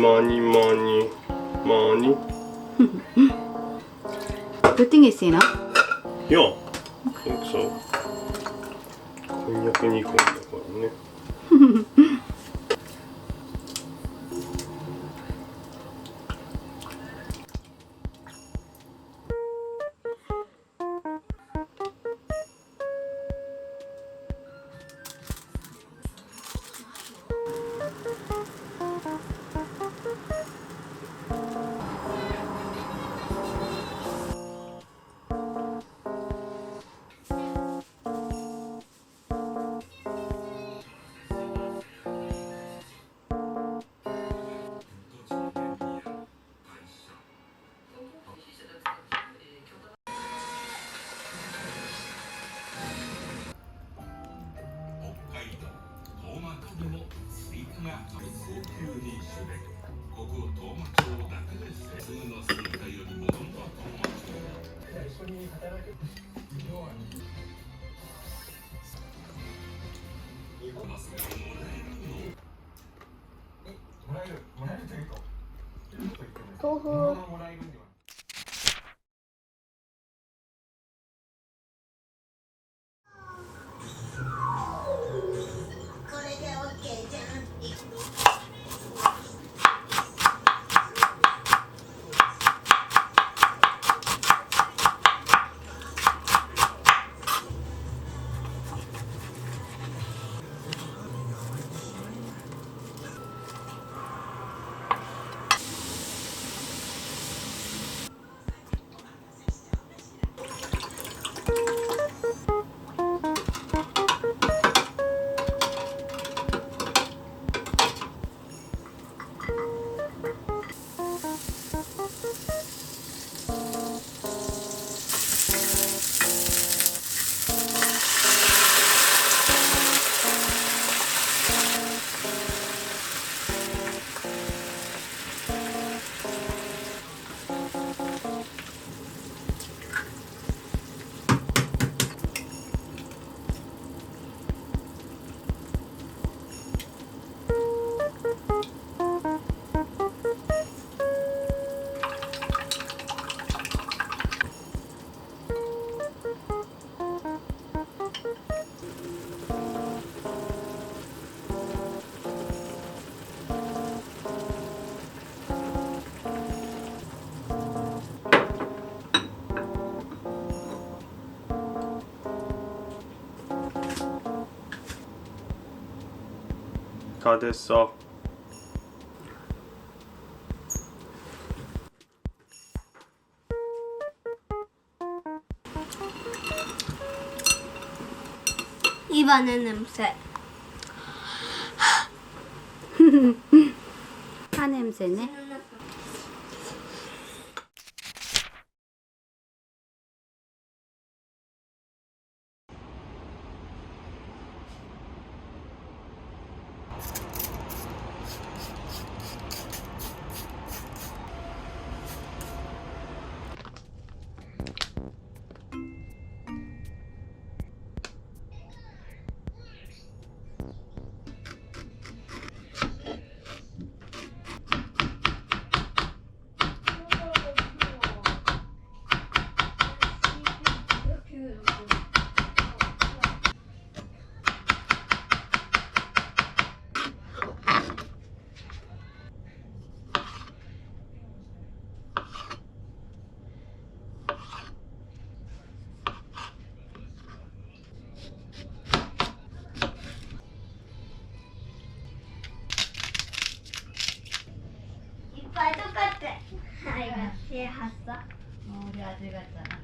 많이. Putting is enough. Yeah, I think so. こんにゃく煮込みだからね。豆腐。다 됐어. 입안에 냄새. 파 냄새네. 이빨 똑같아. 아이가 얘 봤어? 우리 아들 같잖아.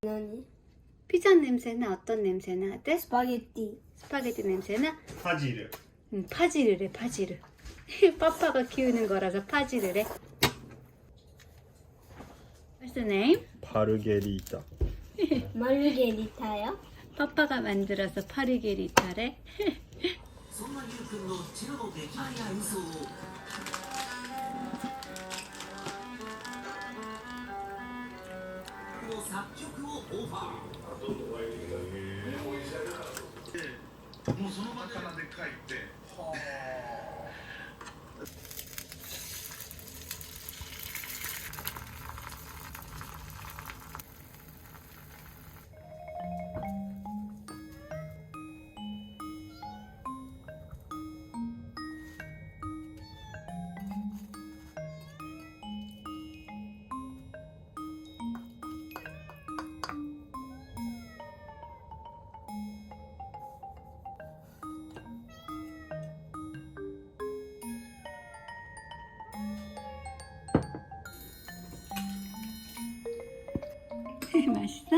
何 피자 냄새나 어떤 냄새나 돼? スパゲッティ 스파게티 냄새나? 파지를. 파지를 해, 파지를. 빠빠가 키우는 거라서 파지를 해. What's the name? 바르게리타. マルゲリタよ 빠빠가 만들어서 파리게리타래. そんなゆうくんのチェロの出来合いや演奏をの作曲をオファー。もうその場からで書いて。맛있어?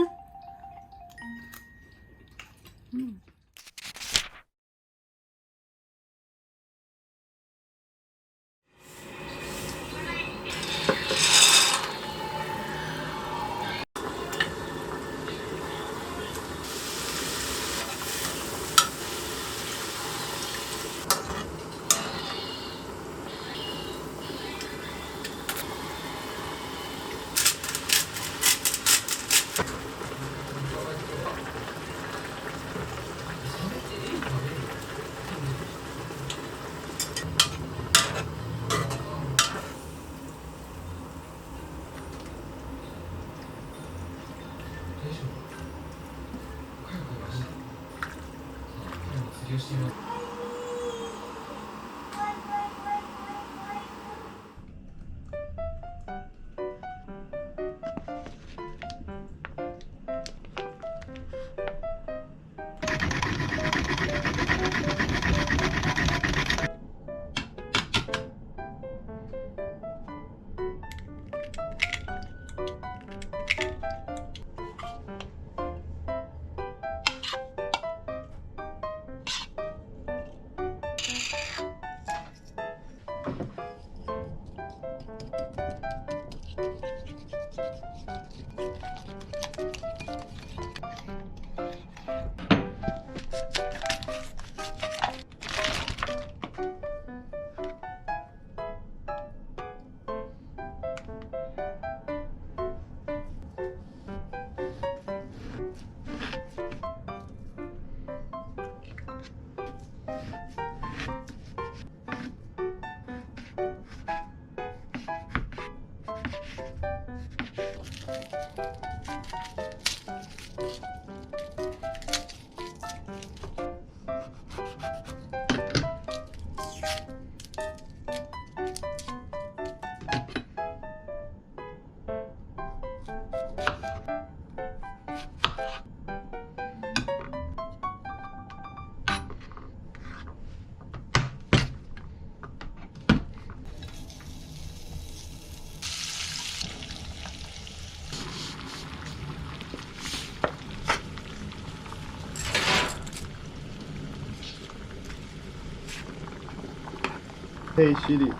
Hey Siri.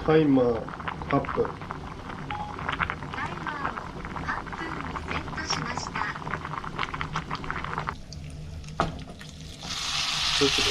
타이머 8분. どうする？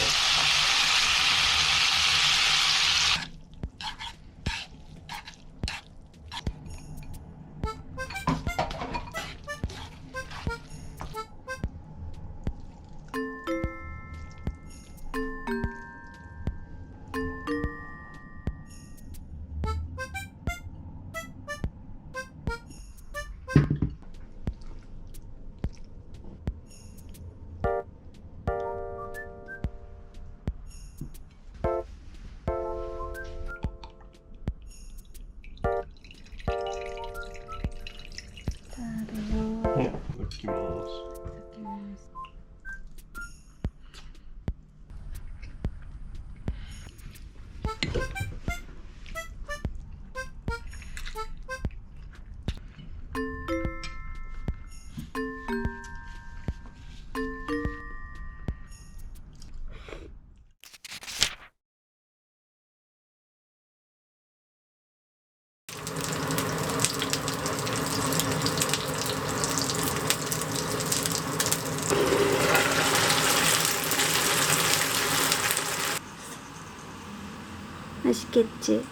抜きます。 맛있겠지?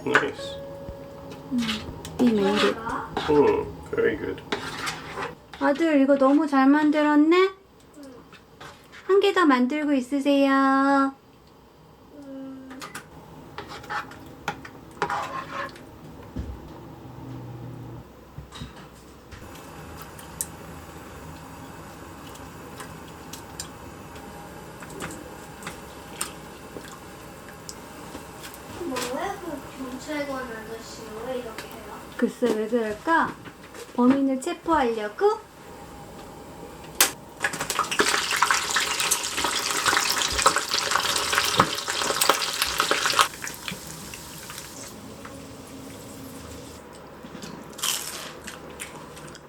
Nice. We made it. Very good. 아들 이거 너무 잘 만들었네? 한 개 더 만들고 있으세요. 뭐왜 경찰관 아저씨가 왜 이렇게 해요? 글쎄 왜 그럴까? 범인을 체포하려고?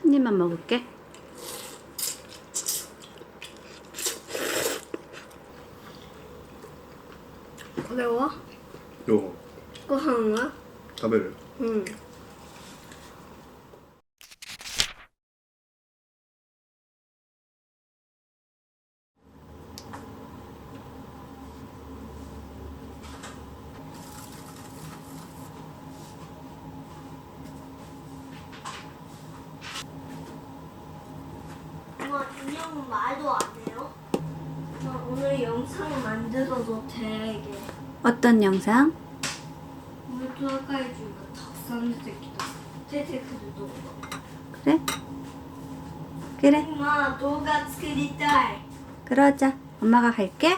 한 입만 먹을게. 어려워? よ 고항아? 食べる 응. 엄마, 인형은 말도 안 해요? 오늘 영상 만들어도 돼, 이게. 어떤 영상? ウルトラ怪獣がたくさん出てきた。出てくる動画。 그래? 그래, 今、動画作りたい。 그러자. 엄마가 갈게.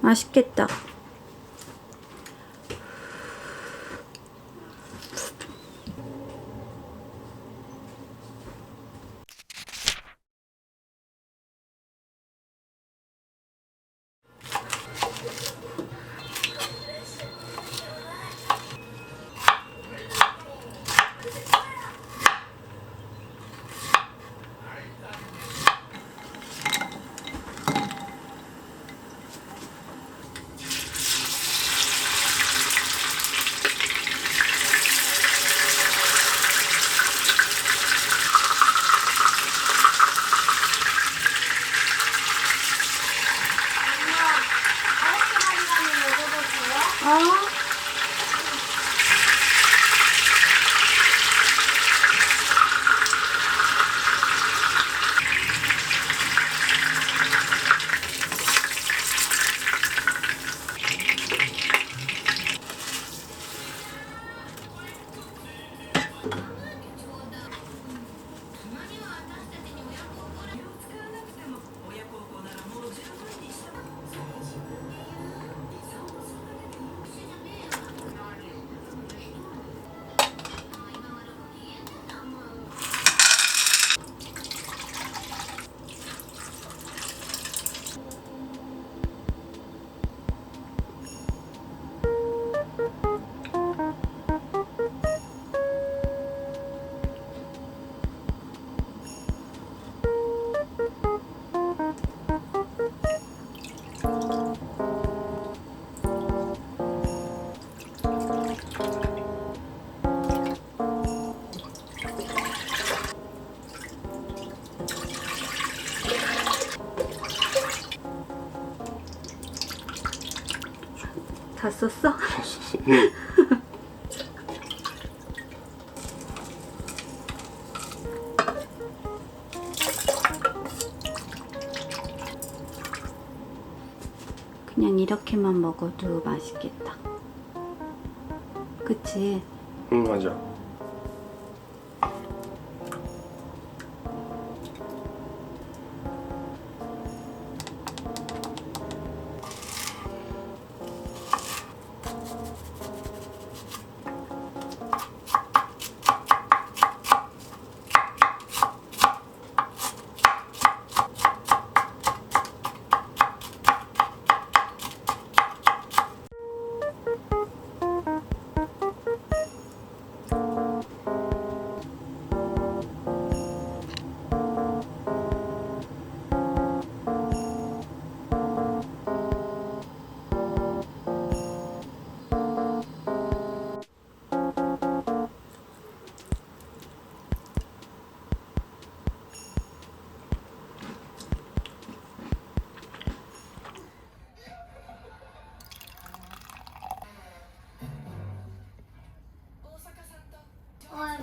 맛있겠다. 아. 다 썼어? 응. 그냥 이렇게만 먹어도 맛있겠다. 그치? 응, 맞아.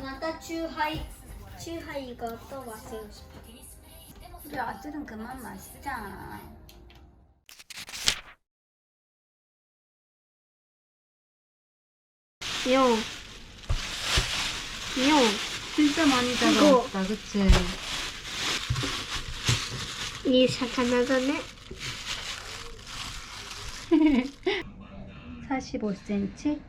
맞다. 츄하이가 또 마시고 싶어. 우리 아들은 그만 마시자. 용. 진짜 많이 잡아왔다, 그치? 이 사카나다네. 45cm?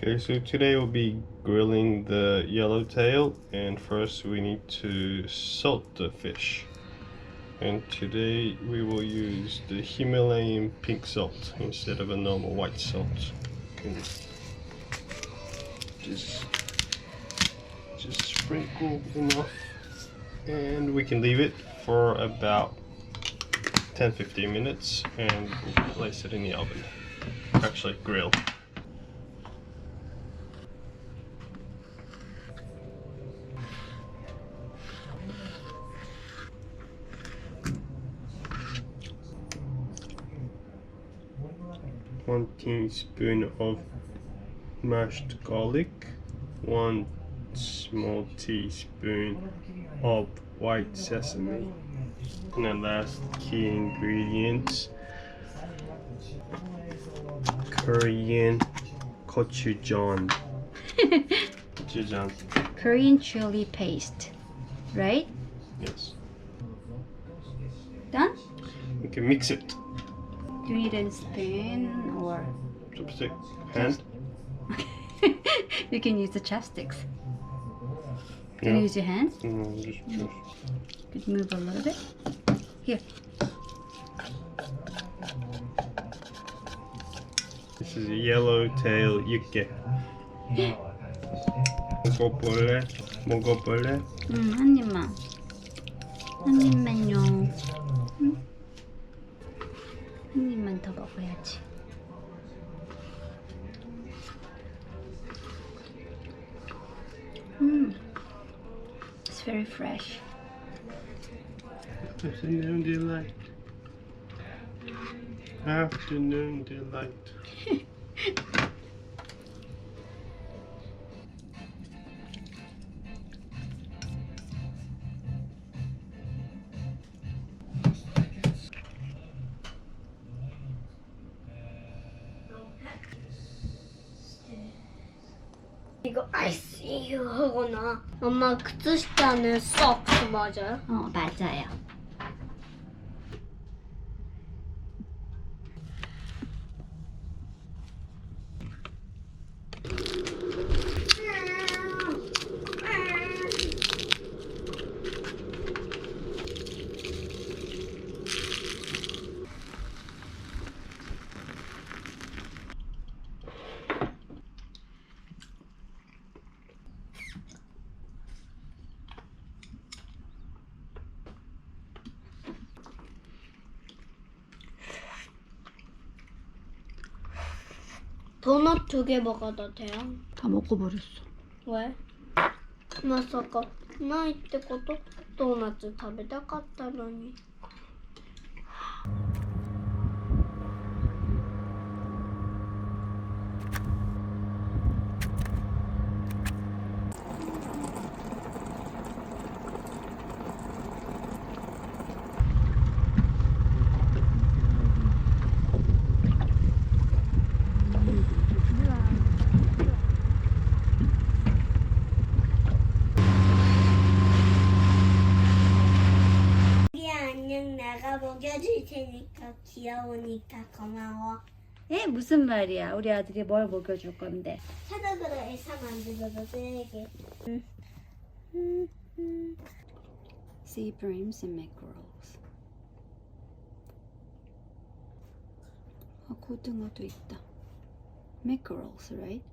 Okay, so today we'll be grilling the yellowtail, and first we need to salt the fish. And today we will use the Himalayan pink salt instead of a normal white salt. You can just sprinkle enough, and we can leave it for about 10-15 minutes and we'll place it in the oven. Actually, grill. 1 teaspoon of mashed garlic, 1 small teaspoon of white sesame, and the last key ingredients, Korean gochujang. Gochujang. Korean chili paste, right? Yes. Done? You can mix it. Do you need a spoon or Chopstick. Hand. you can use the chopsticks? Can Yeah. you use your hands? Just. Could move a little bit. Here. This is a yellowtail yukke. 먹어볼래? 먹어볼래? 한 입만. 한 입만요. 응? 한 입만 더 먹어야지. It's very fresh. Afternoon delight. Afternoon delight. 이거 I see you 하거나 엄마靴下는 socks 맞아요? 맞아요. 도넛 2개 먹어도 돼요? 다 먹어버렸어. 왜? まさかないってこと？ドーナツ食べたかったのに。 안녕 내가 먹여줄 테니까 귀여우니까 고마워. 에? 무슨 말이야? 우리 아들이 뭘 먹여줄 건데? 사각으로 애사 만들어서 쓰레기. Sea breams and mackerels. 고등어도 있다. Mackerels, right?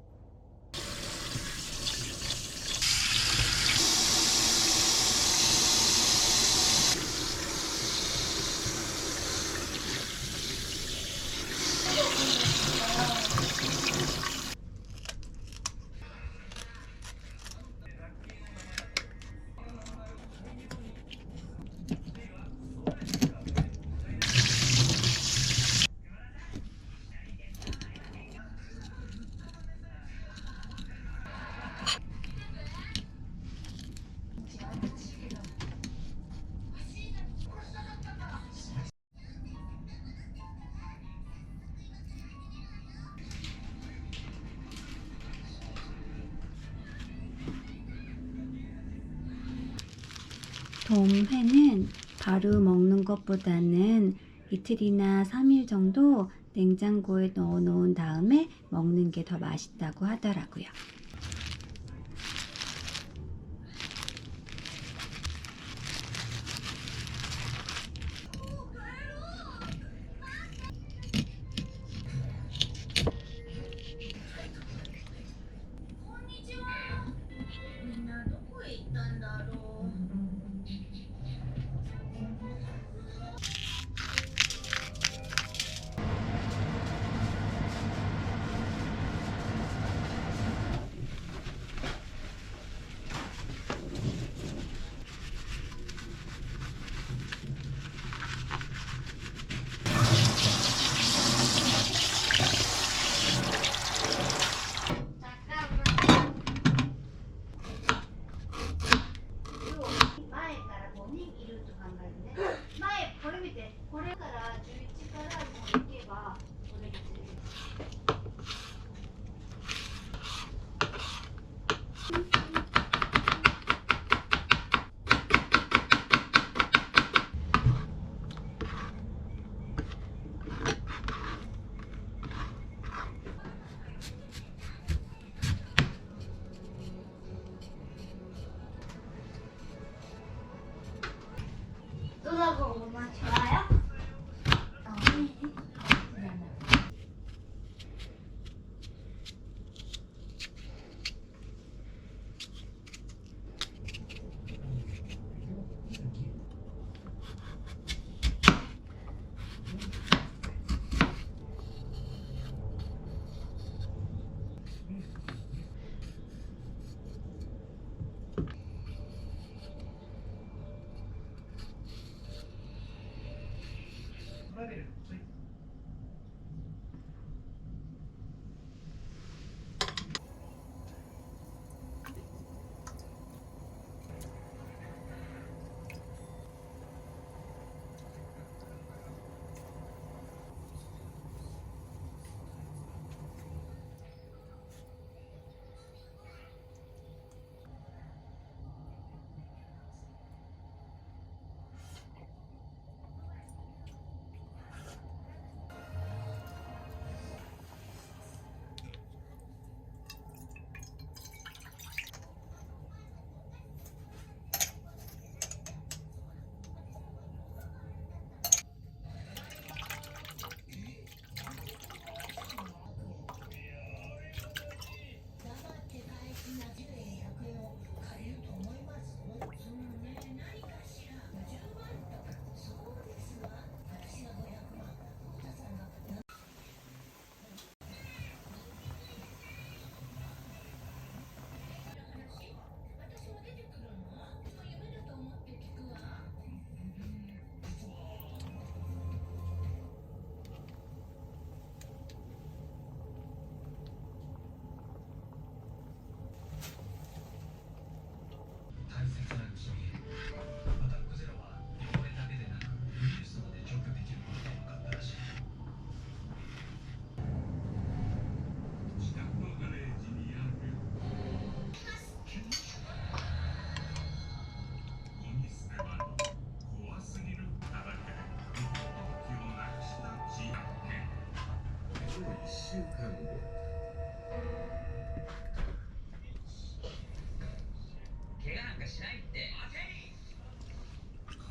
돔회는 바로 먹는 것보다는 이틀이나 3일 정도 냉장고에 넣어 놓은 다음에 먹는 게 더 맛있다고 하더라고요.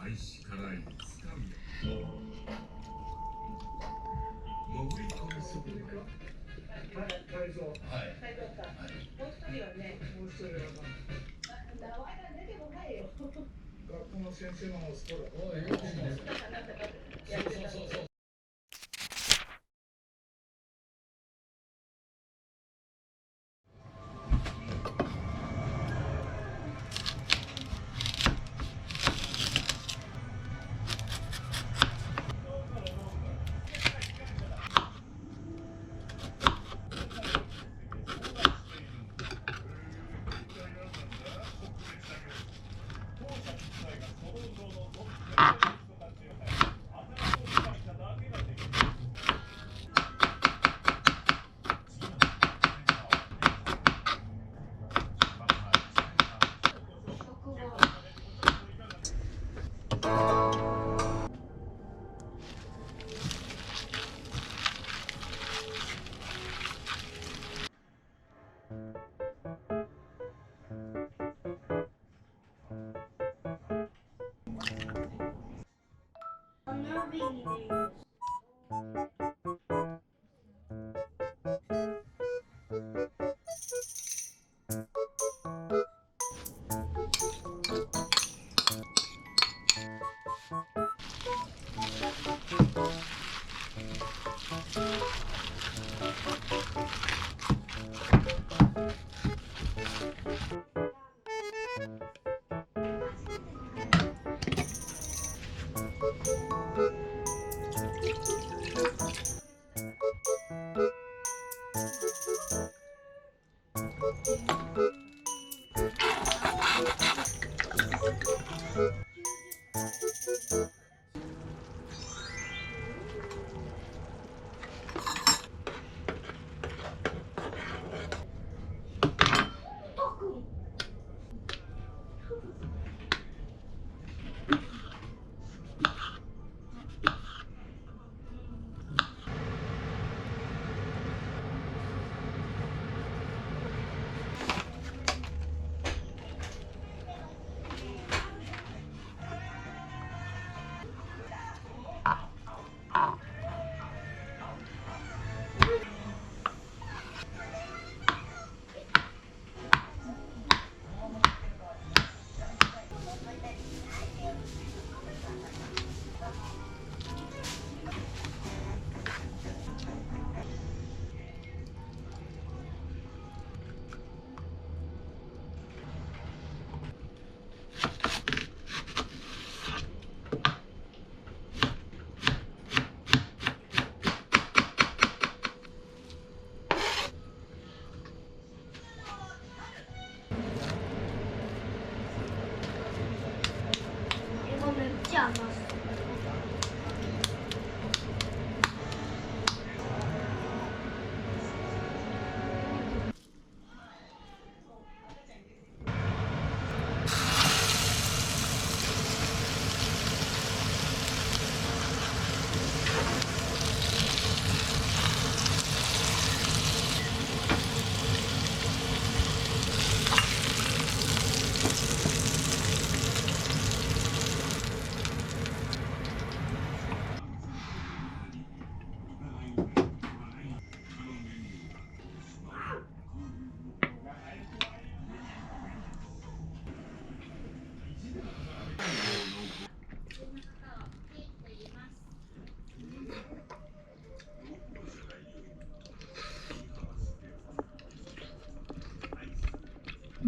開始から5日目潜り込み速度が改造。はい。もう一人はね。もう一人は名前が出てこないよ。学校の先生の息子だ。おい、よく知ってます。そう。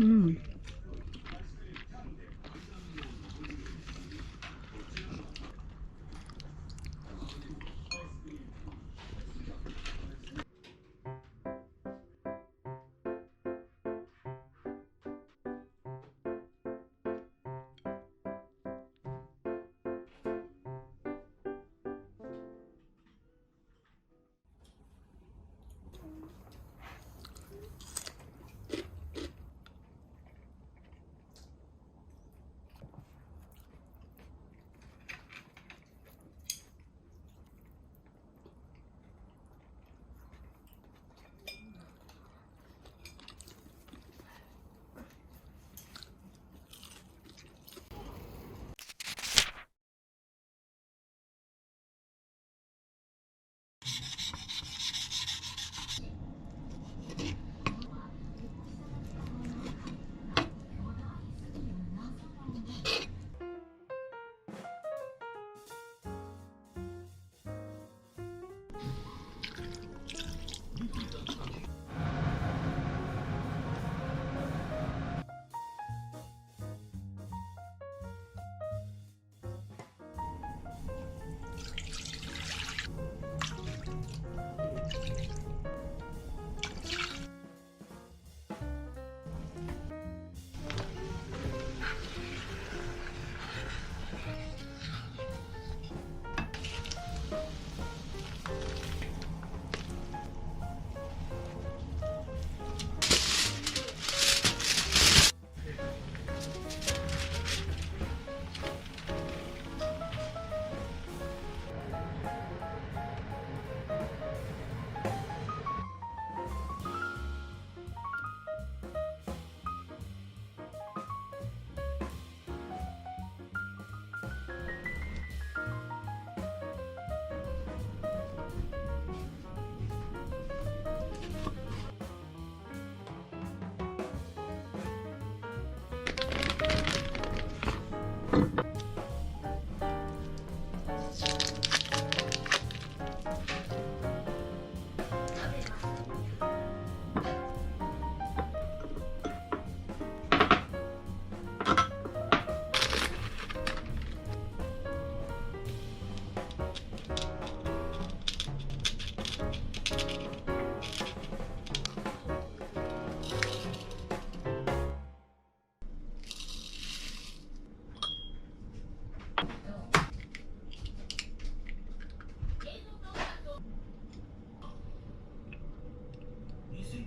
うん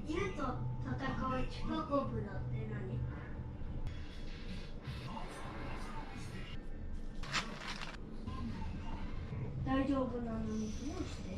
犬と戦うチカゴブラって何？大丈夫なのにどうして？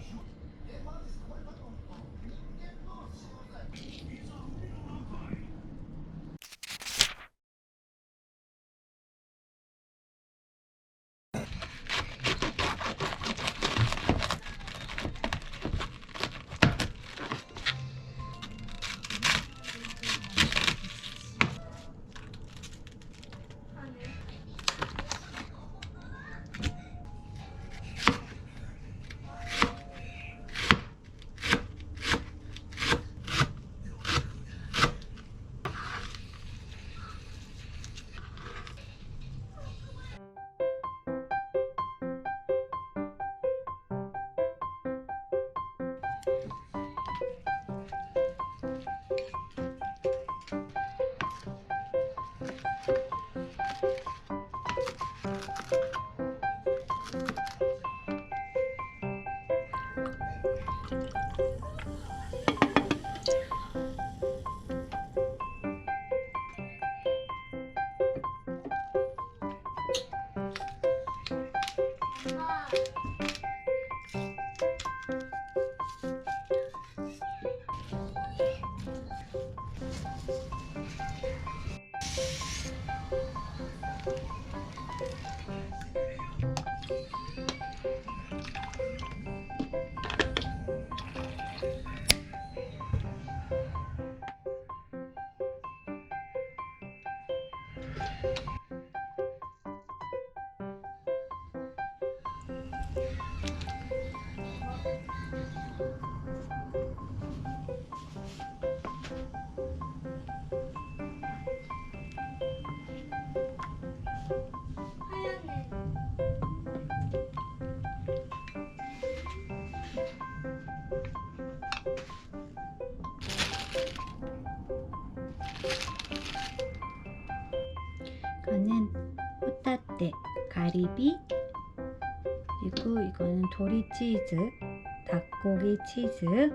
이거는 호타테, 가리비, 그리고 이거는 도리치즈, 닭고기 치즈,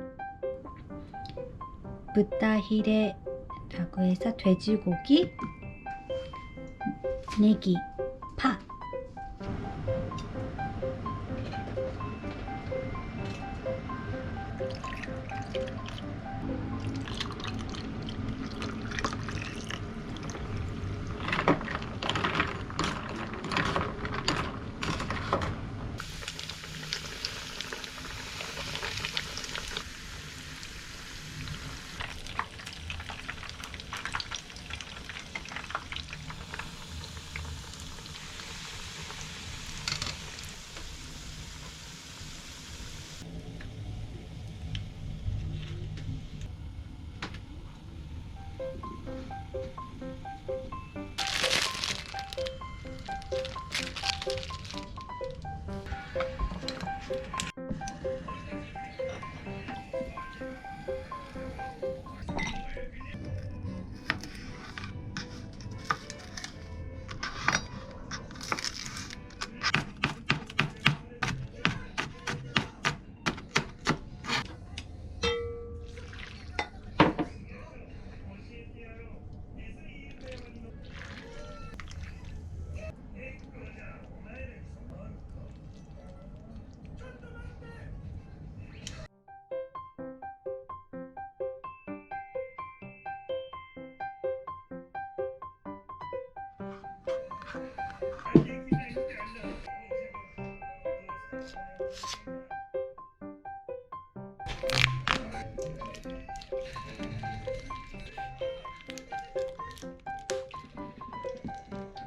부타히레라고 해서 돼지고기, 네기, 파.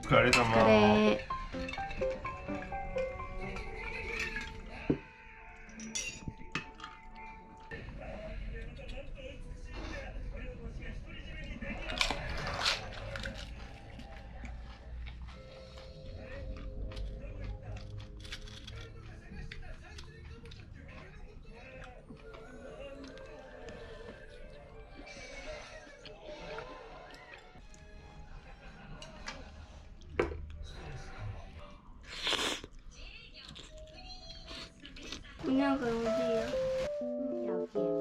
그래. 분야가 어디야? 여기에.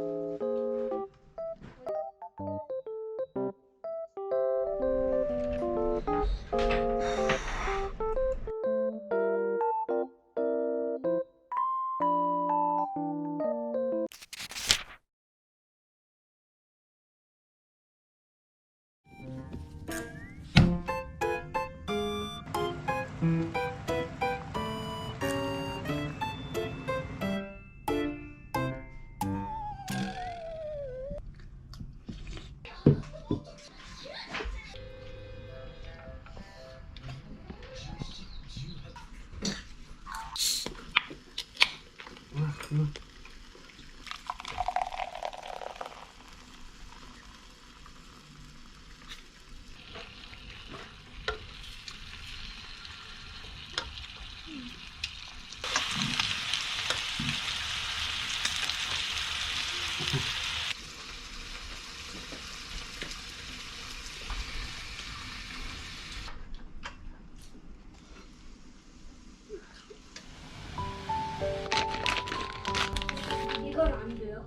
이건 안 돼요.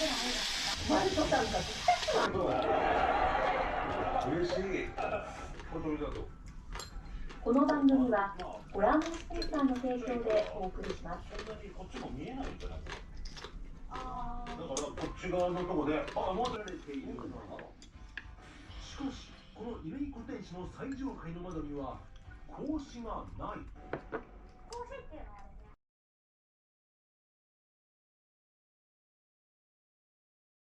嬉しい。本当にだと。この番組はご覧のスポンサーの提供でお送りします。こっちも見えないんじゃないですか。だからこっち側のとこで、もうられている。しかし、このイメイコ天使の最上階の窓には格子がない。